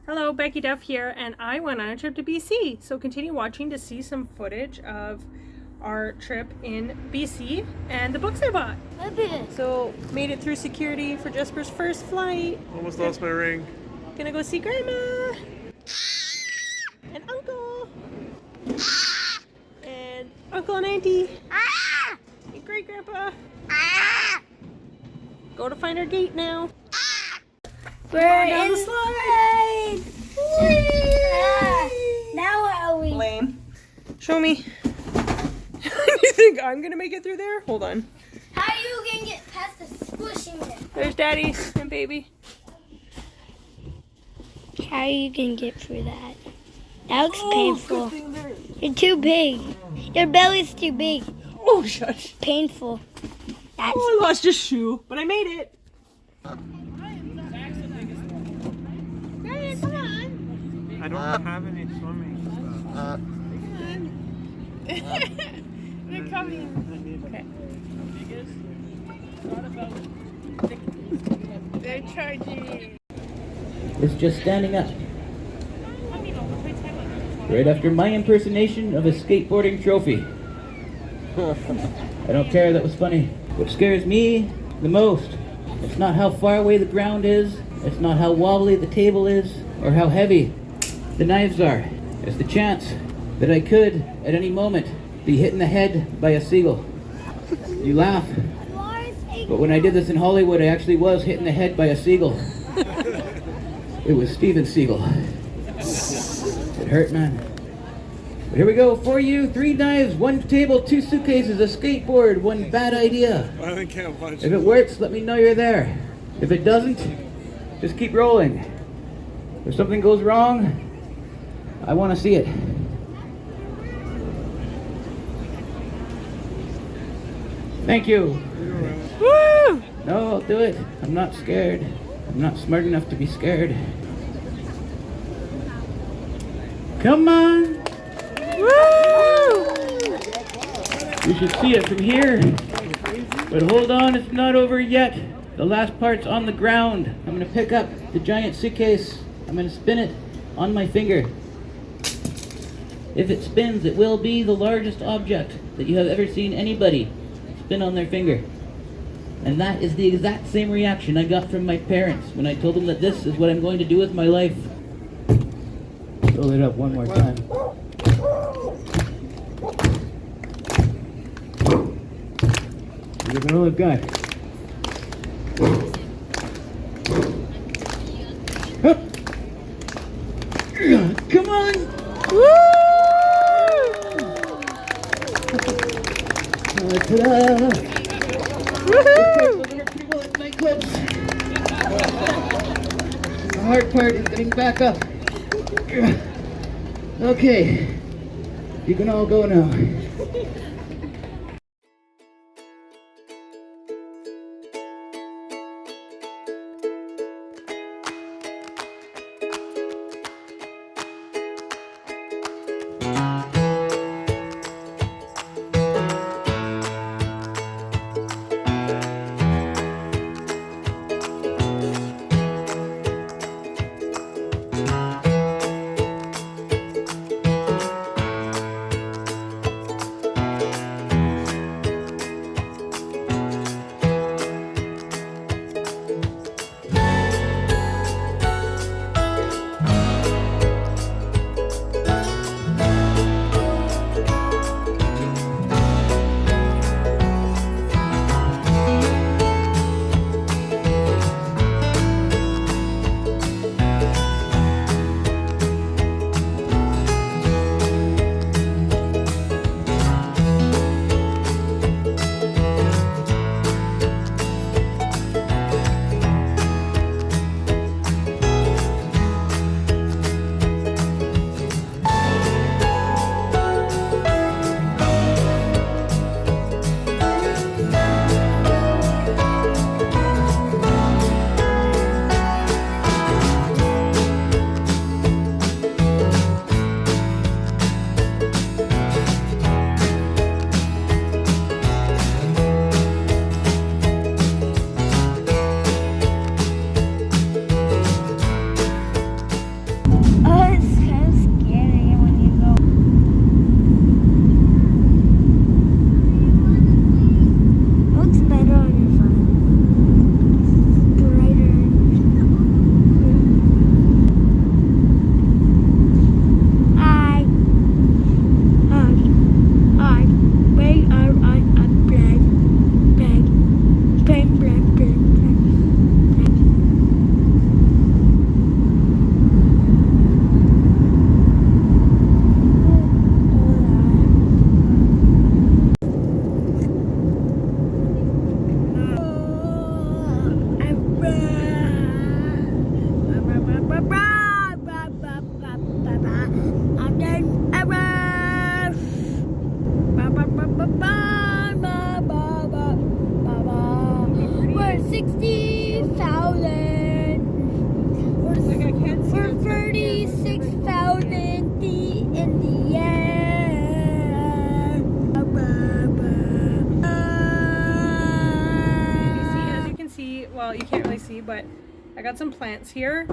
Hello, Becky Duff here, and I went on a trip to BC. So continue watching to see some footage of our trip in BC and the books I bought. So made it through security for Jesper's first flight. Almost lost my ring. Gonna go see Grandma and Uncle and Uncle and Auntie and Great Grandpa. Go to find our gate now. We're down the slide. Now what are we? Lane, show me. You think I'm gonna make it through there? Hold on. How are you gonna get past the squishing bit? There's Daddy and Baby. How are you gonna get through that? That looks painful. You're too big. Your belly's too big. Oh, shush. Painful. That's Oh, I lost a shoe, but I made it. I don't have any swimming stuff. They're coming. Okay. They're charging. It's just standing up. Right after my impersonation of a skateboarding trophy. I don't care, that was funny. What scares me the most, it's not how far away the ground is, it's not how wobbly the table is, or how heavy the knives are. It's the chance that I could, at any moment, be hit in the head by a seagull. You laugh, but when I did this in Hollywood, I actually was hit in the head by a seagull. It was Steven Seagal. It hurt, man. But here we go, for you, 3 knives, 1 table, 2 suitcases, a skateboard, 1 bad idea. I can't watch If it works, let me know you're there. If it doesn't, just keep rolling. If something goes wrong, I want to see it. Thank you. Woo! No, I'll do it. I'm not scared. I'm not smart enough to be scared. Come on. Woo! You should see it from here. But hold on, it's not over yet. The last part's on the ground. I'm going to pick up the giant suitcase. I'm going to spin it on my finger. If it spins, it will be the largest object that you have ever seen anybody spin on their finger. And that is the exact same reaction I got from my parents when I told them that this is what I'm going to do with my life. Roll it up one more time. Look at all I've got. Hup. Come on! Woo! Ta-da! Woohoo! People at nightclubs. The hard part is getting back up. Okay, you can all go now. BC, but I got some plants here.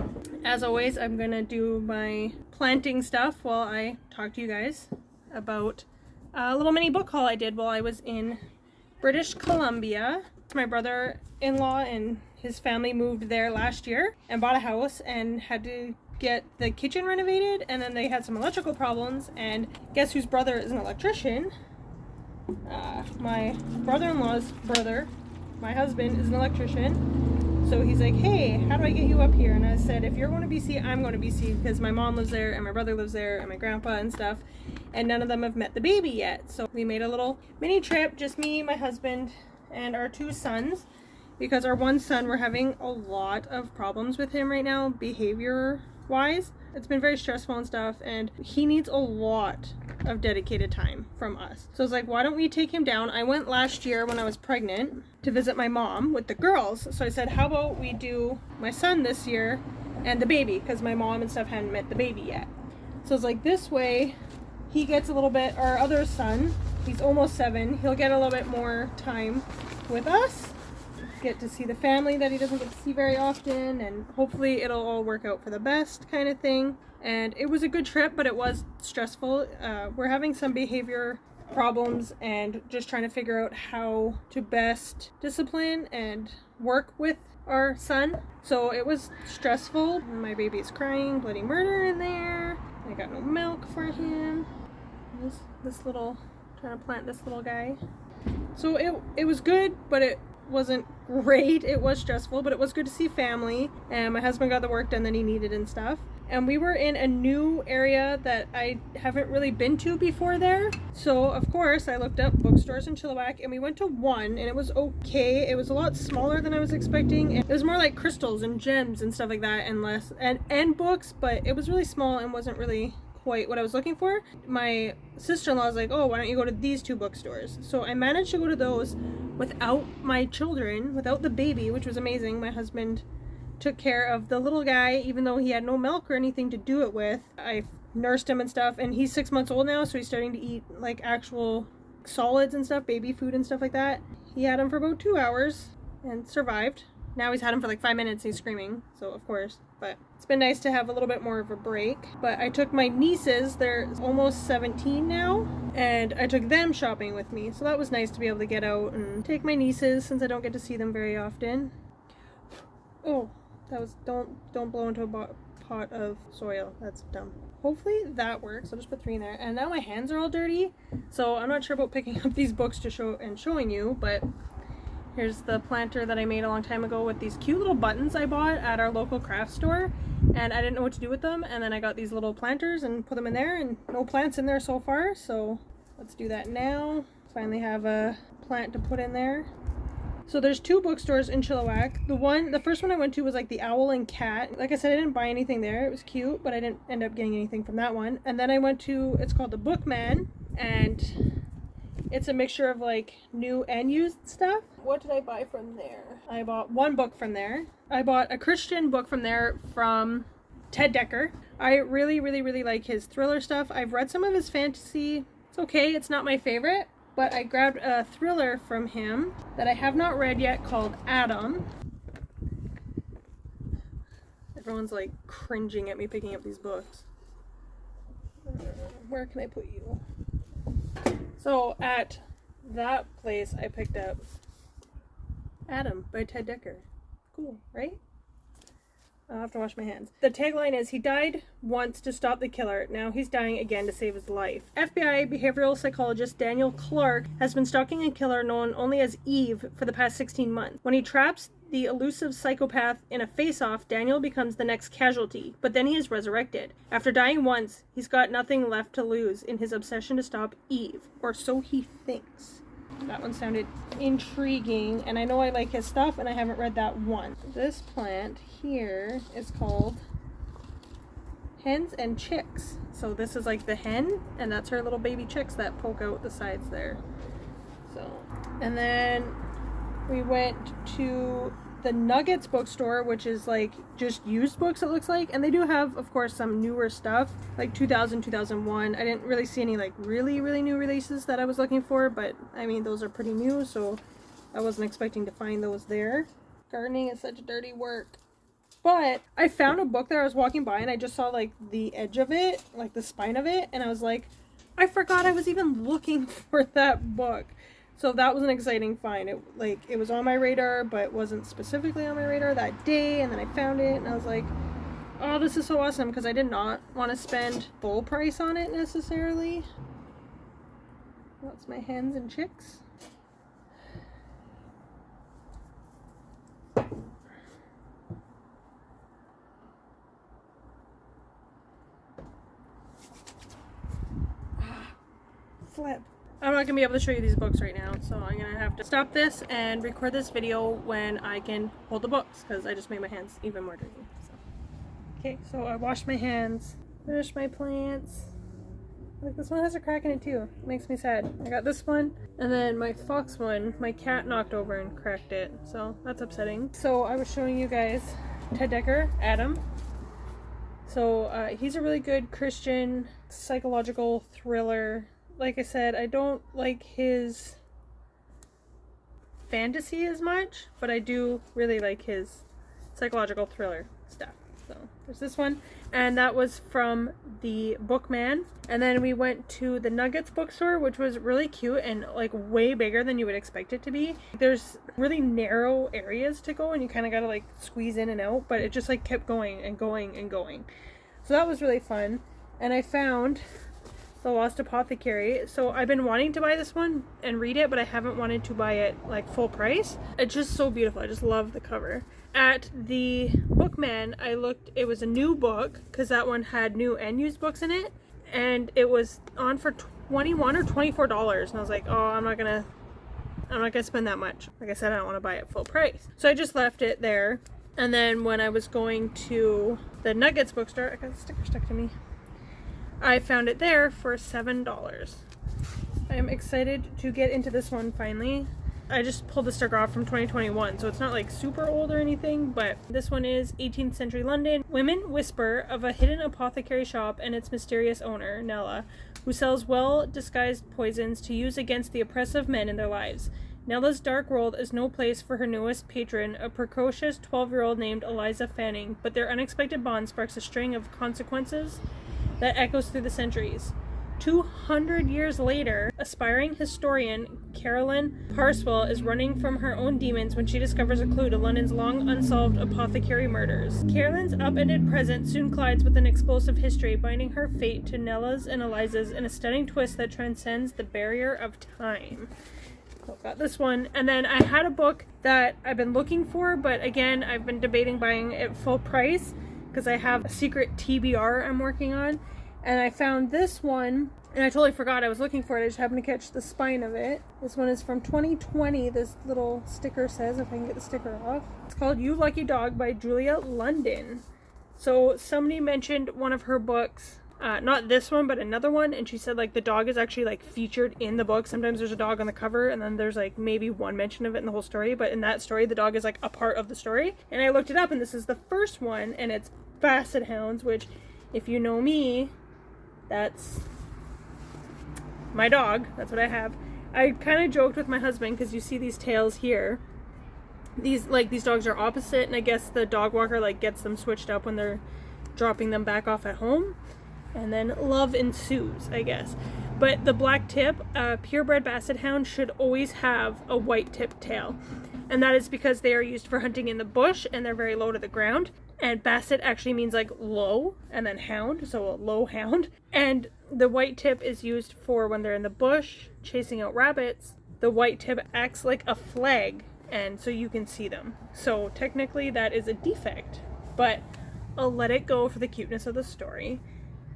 As always, I'm gonna do my planting stuff while I talk to you guys about a little mini book haul I did while I was in British Columbia. My brother-in-law and his family moved there last year and bought a house and had to get the kitchen renovated, and then they had some electrical problems, and guess whose brother is an electrician? My brother-in-law's brother, my husband, is an electrician. So he's like, hey, how do I get you up here? And I said, if you're going to BC, I'm going to BC, because my mom lives there and my brother lives there and my grandpa and stuff, and none of them have met the baby yet. So we made a little mini trip, just me, my husband, and our 2 sons, because our one son, we're having a lot of problems with him right now, behavior wise. It's been very stressful and stuff, and he needs a lot of dedicated time from us. So I was like, why don't we take him down? I went last year when I was pregnant to visit my mom with the girls. So I said, how about we do my son this year and the baby, because my mom and stuff hadn't met the baby yet. So it's like, this way he gets a little bit, our other son, he's almost 7, he'll get a little bit more time with us, get to see the family that he doesn't get to see very often, and hopefully it'll all work out for the best kind of thing. And it was a good trip, but it was stressful. We're having some behavior problems and just trying to figure out how to best discipline and work with our son. So it was stressful. My baby is crying bloody murder in there. I got no milk for him. This little, trying to plant this little guy. So it was good, but it wasn't great. It was stressful, but it was good to see family, and my husband got the work done that he needed and stuff. And we were in a new area that I haven't really been to before there. So of course I looked up bookstores in Chilliwack, and we went to one, and it was okay. It was a lot smaller than I was expecting. It was more like crystals and gems and stuff like that, and less and books, but it was really small and wasn't really quite what I was looking for. My sister-in-law was like, oh, why don't you go to these 2 bookstores? So I managed to go to those without my children, without the baby, which was amazing. My husband took care of the little guy, even though he had no milk or anything to do it with. I nursed him and stuff, and he's 6 months old now, so he's starting to eat like actual solids and stuff, baby food and stuff like that. He had him for about 2 hours and survived. Now he's had him for like 5 minutes, he's screaming, so of course. But it's been nice to have a little bit more of a break. But I took my nieces, they're almost 17 now, and I took them shopping with me. So that was nice to be able to get out and take my nieces, since I don't get to see them very often. Oh, that was, don't blow into a pot of soil. That's dumb. Hopefully that works. I'll just put 3 in there. And now my hands are all dirty, so I'm not sure about picking up these books to showing you, but here's the planter that I made a long time ago with these cute little buttons I bought at our local craft store, and I didn't know what to do with them, and then I got these little planters and put them in there, and no plants in there so far, so let's do that now. Finally have a plant to put in there. So there's 2 bookstores in Chilliwack. The first one I went to was like the Owl and Cat. Like I said, I didn't buy anything there. It was cute, but I didn't end up getting anything from that one. And then I went to, it's called the Bookman, and it's a mixture of like new and used stuff. What did I buy from there? I bought 1 book from there. I bought a Christian book from there from Ted Dekker. I really, really, really like his thriller stuff. I've read some of his fantasy. It's okay, it's not my favorite, but I grabbed a thriller from him that I have not read yet called Adam. Everyone's like cringing at me picking up these books. Where can I put you? So at that place I picked up Adam by Ted Dekker. Cool, right? I'll have to wash my hands. The tagline is, he died once to stop the killer. Now he's dying again to save his life. FBI behavioral psychologist Daniel Clark has been stalking a killer known only as Eve for the past 16 months. When he traps the elusive psychopath in a face-off, Daniel becomes the next casualty, but then he is resurrected. After dying once, he's got nothing left to lose in his obsession to stop Eve, or so he thinks. That one sounded intriguing, and I know I like his stuff, and I haven't read that one. This plant here is called Hens and Chicks. So this is like the hen, and that's her little baby chicks that poke out the sides there. So, and then we went to the Nuggets bookstore, which is like just used books, it looks like, and they do have, of course, some newer stuff like 2000, 2001. I didn't really see any like really new releases that I was looking for, but I mean those are pretty new, so I wasn't expecting to find those there. Gardening is such dirty work. But I found a book that I was walking by and I just saw like the edge of it, like the spine of it, and I was like, I forgot I was even looking for that book. So that was an exciting find. It was on my radar, but wasn't specifically on my radar that day, and then I found it and I was like, oh, this is so awesome, because I did not want to spend full price on it necessarily. That's my hens and chicks. Flip. I'm not going to be able to show you these books right now, so I'm going to have to stop this and record this video when I can hold the books, because I just made my hands even more dirty. So. Okay, so I washed my hands, finished my plants. Like, this one has a crack in it too. It makes me sad. I got this one, and then my fox one, my cat knocked over and cracked it, so that's upsetting. So I was showing you guys Ted Dekker, Adam. So he's a really good Christian psychological thriller. Like I said, I don't like his fantasy as much, but I do really like his psychological thriller stuff. So there's this one, and that was from the Bookman. And then we went to the Nuggets bookstore, which was really cute and like way bigger than you would expect it to be. There's really narrow areas to go, and you kind of gotta like squeeze in and out, but it just like kept going and going and going. So that was really fun. And I found The Lost Apothecary. So I've been wanting to buy this one and read it, but I haven't wanted to buy it like full price. It's just so beautiful. I just love the cover. At the Bookman, I looked, it was a new book, because that one had new and used books in it, and it was on for $21 or $24, and I was like, oh, I'm not gonna spend that much. Like I said, I don't want to buy it full price. So I just left it there. And then when I was going to the Nuggets bookstore, I got a sticker stuck to me. I found it there for $7. I am excited to get into this one finally. I just pulled the sticker off from 2021, so it's not like super old or anything, but this one is 18th century London. Women whisper of a hidden apothecary shop and its mysterious owner, Nella, who sells well-disguised poisons to use against the oppressive men in their lives. Nella's dark world is no place for her newest patron, a precocious 12-year-old named Eliza Fanning, but their unexpected bond sparks a string of consequences that echoes through the centuries. 200 years later, aspiring historian Carolyn Parswell is running from her own demons when she discovers a clue to London's long unsolved apothecary murders. Carolyn's upended present soon collides with an explosive history, binding her fate to Nella's and Eliza's in a stunning twist that transcends the barrier of time. So got this one, and then I had a book that I've been looking for, but again, I've been debating buying it full price because I have a secret TBR I'm working on. And I found this one, and I totally forgot I was looking for it. I just happened to catch the spine of it. This one is from 2020, this little sticker says, if I can get the sticker off. It's called You Lucky Dog by Julia London. So somebody mentioned one of her books, not this one, but another one, and she said like the dog is actually like featured in the book. Sometimes there's a dog on the cover, and then there's like maybe one mention of it in the whole story, but in that story, the dog is like a part of the story. And I looked it up, and this is the first one, and it's Basset Hounds, which, if you know me, that's my dog. That's what I have. I kind of joked with my husband because you see these tails here. These dogs are opposite, and I guess the dog walker like gets them switched up when they're dropping them back off at home. And then love ensues, I guess. But the black tip, purebred Basset Hound should always have a white tip tail. And that is because they are used for hunting in the bush, and they're very low to the ground. And basset actually means like low, and then hound, so a low hound. And the white tip is used for when they're in the bush chasing out rabbits. The white tip acts like a flag, and so you can see them. So technically that is a defect, but I'll let it go for the cuteness of the story.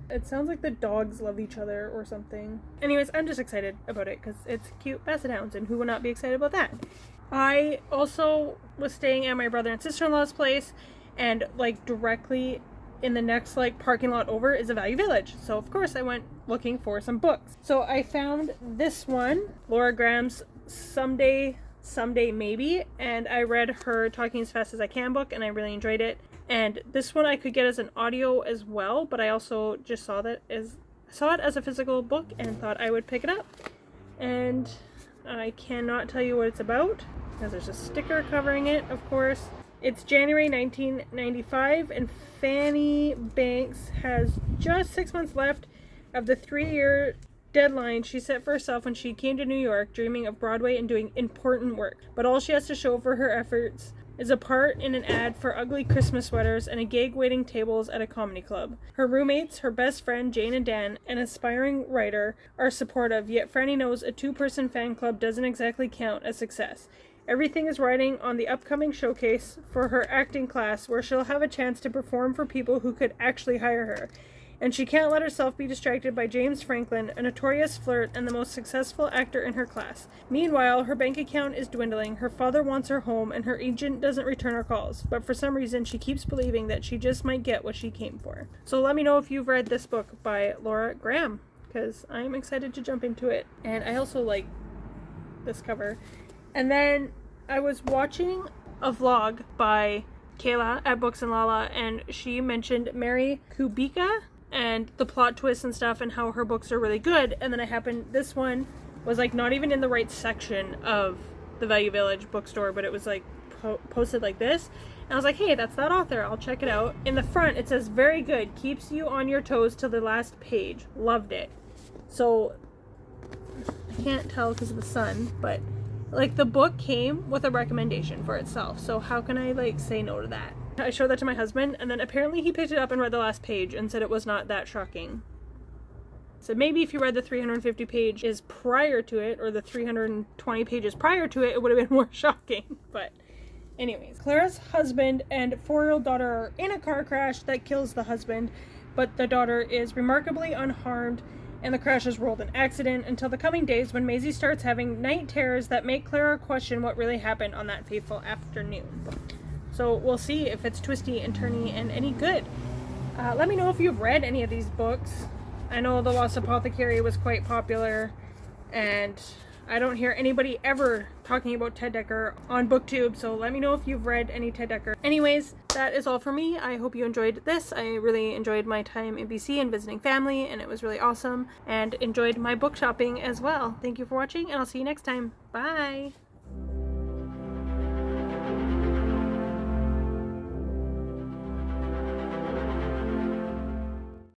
It sounds like the dogs love each other or something. Anyways, I'm just excited about it because it's cute Basset Hounds, and who would not be excited about that? I also was staying at my brother and sister-in-law's place, and like directly in the next like parking lot over is a Value Village. So of course I went looking for some books. So I found this one, Laura Graham's Someday Maybe, and I read her Talking as Fast as I Can book, and I really enjoyed it. And this one I could get as an audio as well, but I also just saw it as a physical book and thought I would pick it up. And I cannot tell you what it's about. Because there's a sticker covering it, of course. It's January 1995, and Fanny Banks has just 6 months left of the 3-year deadline she set for herself when she came to New York, dreaming of Broadway and doing important work. But all she has to show for her efforts is a part in an ad for ugly Christmas sweaters and a gig waiting tables at a comedy club. Her roommates, her best friend Jane and Dan, an aspiring writer, are supportive, yet Franny knows a 2-person fan club doesn't exactly count as success. Everything is riding on the upcoming showcase for her acting class, where she'll have a chance to perform for people who could actually hire her. And she can't let herself be distracted by James Franklin, a notorious flirt and the most successful actor in her class. Meanwhile, her bank account is dwindling, her father wants her home, and her agent doesn't return her calls. But for some reason, she keeps believing that she just might get what she came for. So let me know if you've read this book by Laura Graham, because I'm excited to jump into it. And I also like this cover. And then I was watching a vlog by Kayla at Books and Lala, and she mentioned Mary Kubica and the plot twists and stuff and how her books are really good. And then this one was like not even in the right section of the Value Village bookstore, but it was like posted like this. And I was like, hey, that's that author. I'll check it out. In the front, it says, very good. Keeps you on your toes till the last page. Loved it. So I can't tell because of the sun, but like the book came with a recommendation for itself. So how can I like say no to that? I showed that to my husband, and then apparently he picked it up and read the last page and said it was not that shocking. So maybe if you read the 350 pages prior to it, or the 320 pages prior to it, it would have been more shocking. But anyways, Clara's husband and 4-year-old daughter are in a car crash that kills the husband, but the daughter is remarkably unharmed, and the crash is ruled an accident until the coming days when Maisie starts having night terrors that make Clara question what really happened on that fateful afternoon. So we'll see if it's twisty and turny and any good. Let me know if you've read any of these books. I know The Lost Apothecary was quite popular, and I don't hear anybody ever talking about Ted Dekker on BookTube, so let me know if you've read any Ted Dekker. Anyways, that is all for me. I hope you enjoyed this. I really enjoyed my time in BC and visiting family, and it was really awesome, and enjoyed my book shopping as well. Thank you for watching, and I'll see you next time. Bye!